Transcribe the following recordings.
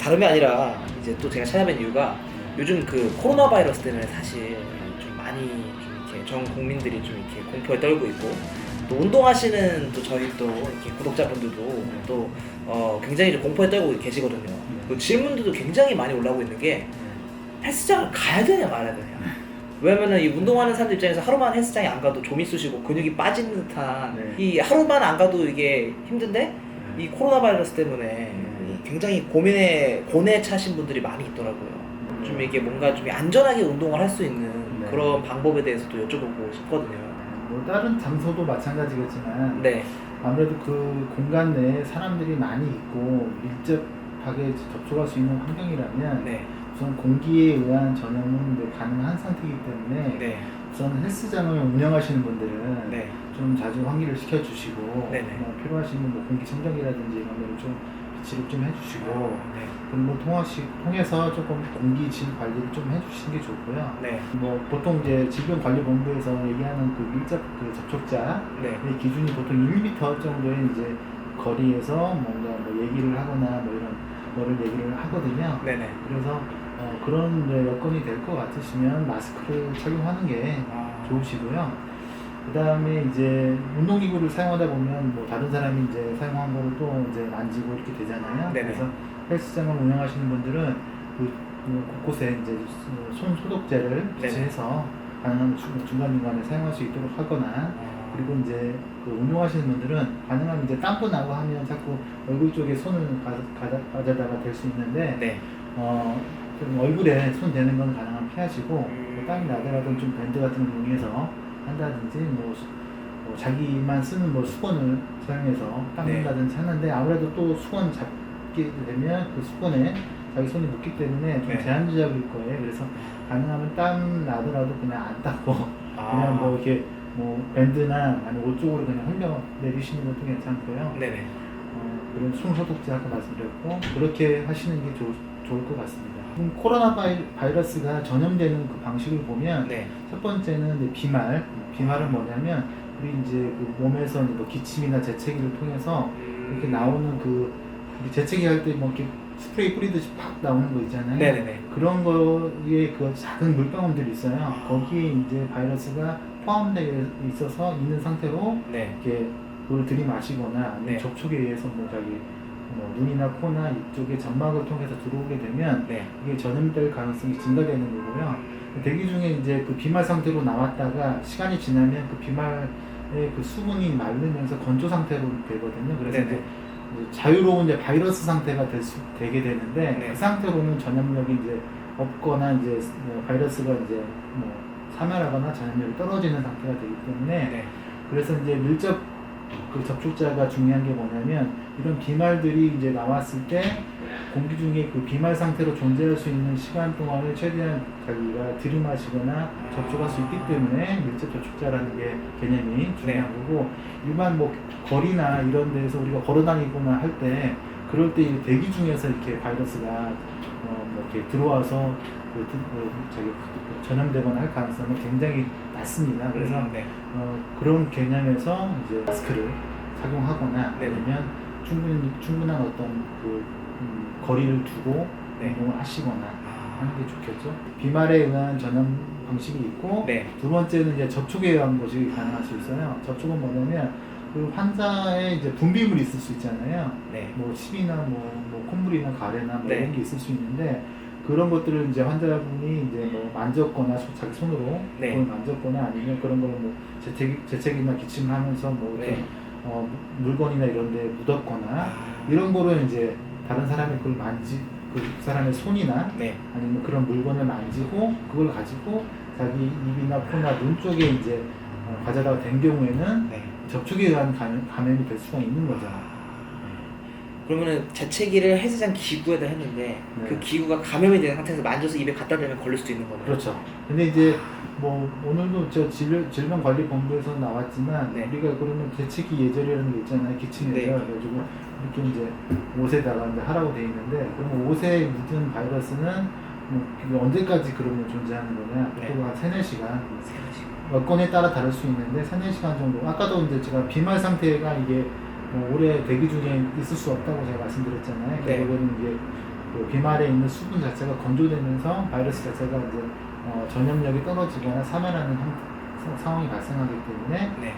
다름이 아니라 이제 또 제가 찾아뵌 이유가 요즘 그 코로나 바이러스 때문에 사실 좀 많이 좀 이렇게 전 국민들이 좀 이렇게 공포에 떨고 있고 또 운동하시는 또 저희 또 이렇게 구독자분들도 또 굉장히 좀 공포에 떨고 계시거든요. 그 질문들도 굉장히 많이 올라오고 있는 게 헬스장을 가야 되냐 말아야 되냐. 왜냐면은 이 운동하는 사람들 입장에서 하루만 헬스장에 안 가도 좀이 쑤시고 근육이 빠지는 듯한 이 하루만 안 가도 이게 힘든데 이 코로나 바이러스 때문에 굉장히 고뇌에 차신 분들이 많이 있더라고요. 좀 이게 뭔가 좀 안전하게 운동을 할 수 있는 그런 방법에 대해서도 여쭤보고 싶거든요. 뭐 다른 장소도 마찬가지겠지만 네. 아무래도 그 공간 내에 사람들이 많이 있고 밀접하게 접촉할 수 있는 환경이라면 네. 우선 공기에 의한 전염은 이제 가능한 상태이기 때문에 네. 우선 헬스장을 운영하시는 분들은 네. 좀 자주 환기를 시켜주시고 네네. 필요하시면 뭐 공기청정기라든지 이런 거를 좀 비치를 좀 해주시고 네. 그런 걸 통해서 조금 공기질 관리를 좀 해주시는 게 좋고요. 네. 뭐 보통 이제 질병관리본부에서 얘기하는 그 밀접 그 접촉자의 네. 기준이 보통 1m 정도의 이제 거리에서 뭔가 뭐 얘기를 하거나 뭐 이런 거를 얘기를 하거든요. 네네. 그래서 그런 이제 여건이 될 것 같으시면 마스크를 착용하는 게 좋으시고요. 그 다음에 이제 운동기구를 사용하다 보면 뭐 다른 사람이 이제 사용한 거를 또 이제 만지고 이렇게 되잖아요. 네네. 그래서 헬스장을 운영하시는 분들은 그 곳곳에 이제 손 소독제를 비치해서 가능한 중간중간에 사용할 수 있도록 하거나 그리고 이제 그 운동하시는 분들은 가능하면 이제 땀도 나고 하면 자꾸 얼굴 쪽에 손을 가져다가 댈 수 있는데 네. 좀 얼굴에 손 대는 건 가능하면 피하시고 뭐 땀이 나더라도 좀 밴드 같은 걸 이용해서 한다든지 뭐 자기만 쓰는 뭐 수건을 사용해서 닦는다든지 하는데 아무래도 또 수건 잡게 되면 그 수건에 자기 손이 묻기 때문에 좀 제한적일 거예요. 그래서 가능하면 땀 나더라도 그냥 안 닦고 그냥 뭐 이렇게 뭐 밴드나 아니면 옷 쪽으로 그냥 흘려 내리시는 것도 괜찮고요. 네네. 그런 손 소독제 아까 말씀드렸고 그렇게 하시는 게 좋을 것 같습니다. 코로나 바이러스가 전염되는 그 방식을 보면 첫 번째는 이제 비말은 뭐냐면 우리 이제 그 몸에서 뭐 기침이나 재채기를 통해서 이렇게 나오는 그 재채기 할 때 뭐 이렇게 스프레이 뿌리듯이 팍 나오는 거 있잖아요. 네네네. 그런 거에 그 작은 물방울들이 있어요. 거기에 이제 바이러스가 포함되어 있어서 있는 상태로 이렇게 그걸 들이마시거나 아니면 접촉에 의해서 뭐 눈이나 코나 이쪽에 점막을 통해서 들어오게 되면 이게 전염될 가능성이 증가되는 거고요. 대기 중에 이제 그 비말 상태로 나왔다가 시간이 지나면 그 비말의 그 수분이 마르면서 건조 상태로 되거든요. 그래서 이제 자유로운 이제 바이러스 상태가 되게 되는데 그 상태로는 전염력이 이제 없거나 이제 바이러스가 이제 뭐 사멸하거나 전염력이 떨어지는 상태가 되기 때문에 그래서 이제 밀접 그 접촉자가 중요한 게 뭐냐면 이런 비말들이 이제 나왔을 때 공기 중에 그 비말 상태로 존재할 수 있는 시간 동안에 최대한 자기가 들이마시거나 접촉할 수 있기 때문에 밀접 접촉자라는 게 개념이 중요한 거고 일반 뭐 거리나 이런 데서 우리가 걸어다니거나 할 때 그럴 때 대기 중에서 이렇게 바이러스가 뭐 이렇게 들어와서 자기 전염되거나 할 가능성은 굉장히 낮습니다. 그래서 그런 개념에서 이제 마스크를 착용하거나 아니면 충분한 어떤 그 거리를 두고 운동을 하시거나 하는 게 좋겠죠. 비말에 의한 전염 방식이 있고 두 번째는 이제 접촉에 의한 것이 가능할 수 있어요. 접촉은 뭐냐면 그 환자의 이제 분비물이 있을 수 있잖아요. 뭐 침이나 뭐 콧물이나 가래나 뭐 이런 게 있을 수 있는데 그런 것들을 이제 환자분이 이제 뭐 만졌거나 자기 손으로 그걸 만졌거나 아니면 그런 걸 뭐 재채기나 기침을 하면서 뭐 이렇게 물건이나 이런 데 묻었거나 이런 거를 이제 다른 사람이 그걸 그 사람의 손이나 아니면 그런 물건을 만지고 그걸 가지고 자기 입이나 코나 눈 쪽에 이제 가져다가 댄 경우에는 접촉에 의한 감염이 될 수가 있는 거죠. 그러면은 재채기를 헬스장 기구에다 했는데 그 기구가 감염이 된 상태에서 만져서 입에 갖다 대면 걸릴 수도 있는 거네요. 그렇죠. 근데 이제 뭐 오늘도 저 질병관리본부에서 나왔지만 우리가 그러면 재채기 예절이라는 게 있잖아요. 기침 예절 그래가지고 이렇게 이제 옷에다가 이제 하라고 돼 있는데 그러면 옷에 묻은 바이러스는 뭐 언제까지 그러면 존재하는 거냐? 보통 한 3-4시간. 여건에 따라 다를 수 있는데 3-4시간 정도. 아까도 이제 제가 비말 상태가 이게 오래 대기 중에 있을 수 없다고 제가 말씀드렸잖아요. 결국에는 이제 그 비말에 있는 수분 자체가 건조되면서 바이러스 자체가 이제 전염력이 떨어지거나 사멸하는 상황이 발생하기 때문에 네.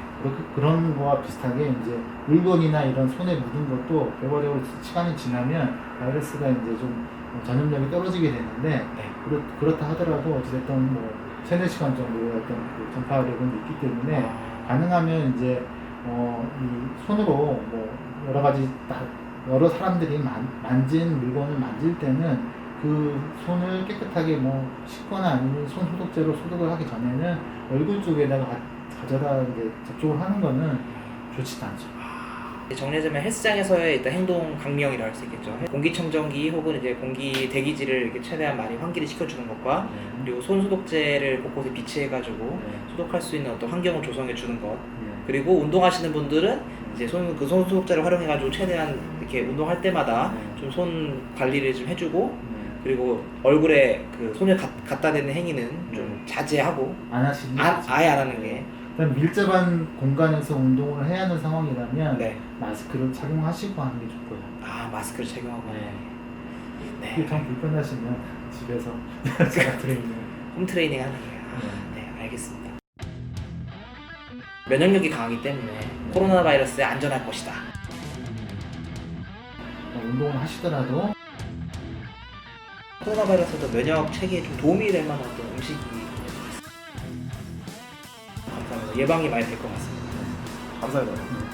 그런 거와 비슷하게 이제 물건이나 이런 손에 묻은 것도 결과적으로 시간이 지나면 바이러스가 이제 좀 전염력이 떨어지게 되는데 네. 그렇다 하더라도 어찌됐든 뭐 3-4시간 정도의 어떤 그 전파력은 있기 때문에 가능하면 이제 이 손으로 뭐 여러 가지 여러 사람들이 만진 물건을 만질 때는 그 손을 깨끗하게 뭐 씻거나 아니면 손 소독제로 소독을 하기 전에는 얼굴 쪽에다가 가져다 이제 접촉을 하는 거는 좋지도 않죠. 정리하자면 헬스장에서의 일단 행동 강령이라고 할 수 있겠죠. 공기청정기 혹은 이제 공기 대기질을 이렇게 최대한 많이 환기를 시켜주는 것과 그리고 손 소독제를 곳곳에 비치해가지고 소독할 수 있는 어떤 환경을 조성해 주는 것. 그리고 운동하시는 분들은 이제 손 소독제를 활용해가지고 최대한 이렇게 운동할 때마다 좀 손 관리를 좀 해주고 그리고 얼굴에 그 손을 갖다 대는 행위는 좀 자제하고 안 하시는 아예 안 하는 게. 일단 밀접한 공간에서 운동을 해야 하는 상황이라면 네. 마스크를 착용하시고 하는 게 좋고요. 아 마스크를 착용하고. 네. 그게 좀 불편하시면 집에서 제가 트레이닝. 홈트레이닝 하는 거예요. 네, 알겠습니다. 면역력이 강하기 때문에 코로나 바이러스에 안전할 것이다. 운동을 하시더라도 코로나 바이러스도 면역 체계에 좀 도움이 될 만한 어떤 음식이 있습니다. 감사합니다. 예방이 많이 될 것 같습니다. 감사합니다.